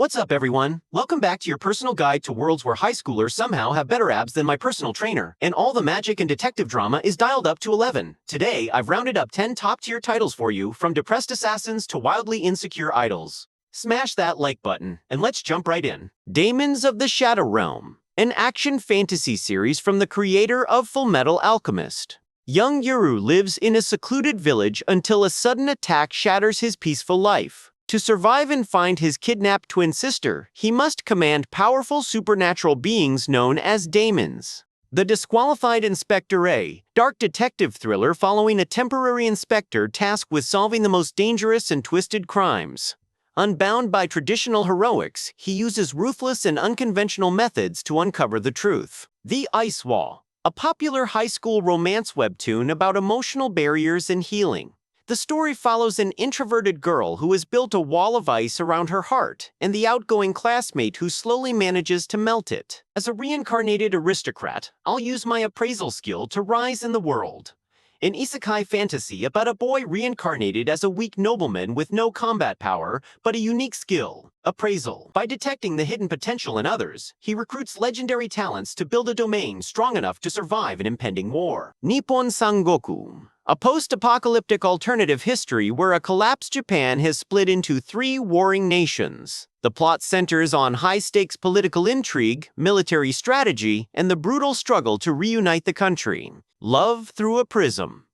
What's up, everyone? Welcome back to your personal guide to worlds where high schoolers somehow have better abs than my personal trainer, and all the magic and detective drama is dialed up to 11. Today, I've rounded up 10 top-tier titles for you, from depressed assassins to wildly insecure idols. Smash that like button, and let's jump right in. Daemons of the Shadow Realm, an action fantasy series from the creator of Fullmetal Alchemist. Young Yuru lives in a secluded village until a sudden attack shatters his peaceful life. To survive and find his kidnapped twin sister, he must command powerful supernatural beings known as Daemons. The Disqualified Inspector, a dark detective thriller following a temporary inspector tasked with solving the most dangerous and twisted crimes. Unbound by traditional heroics, he uses ruthless and unconventional methods to uncover the truth. The Ice Wall, a popular high school romance webtoon about emotional barriers and healing. The story follows an introverted girl who has built a wall of ice around her heart and the outgoing classmate who slowly manages to melt it. As a reincarnated aristocrat, I'll use my appraisal skill to rise in the world. An isekai fantasy about a boy reincarnated as a weak nobleman with no combat power, but a unique skill, appraisal. By detecting the hidden potential in others, he recruits legendary talents to build a domain strong enough to survive an impending war. Nippon Sangoku, a post-apocalyptic alternative history where a collapsed Japan has split into 3 warring nations. The plot centers on high-stakes political intrigue, military strategy, and the brutal struggle to reunite the country. Love Through a Prism,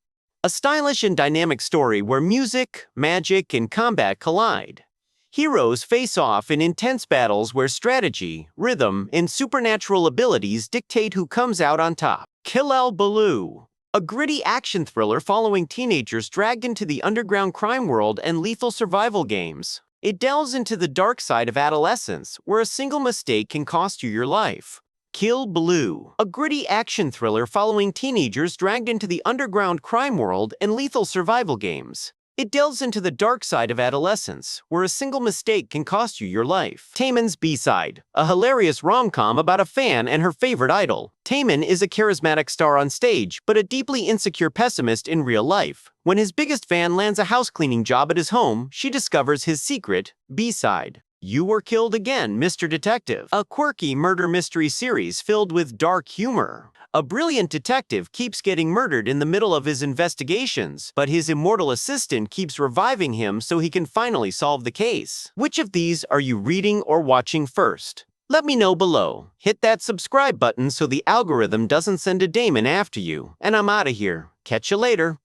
a stylish and dynamic story where music, magic, and combat collide. Heroes face off in intense battles where strategy, rhythm, and supernatural abilities dictate who comes out on top. Kill El Baloo, a gritty action thriller following teenagers dragged into the underground crime world and lethal survival games. It delves into the dark side of adolescence, where a single mistake can cost you your life. Kill Blue, a gritty action thriller following teenagers dragged into the underground crime world and lethal survival games. It delves into the dark side of adolescence, where a single mistake can cost you your life. Tamon's B-Side, a hilarious rom-com about a fan and her favorite idol. Tamon is a charismatic star on stage, but a deeply insecure pessimist in real life. When his biggest fan lands a house-cleaning job at his home, she discovers his secret, B-Side. You Were Killed Again, Mr. Detective, a quirky murder mystery series filled with dark humor. A brilliant detective keeps getting murdered in the middle of his investigations, but his immortal assistant keeps reviving him so he can finally solve the case. Which of these are you reading or watching first? Let me know below. Hit that subscribe button so the algorithm doesn't send a Daemon after you. And I'm outta here. Catch you later.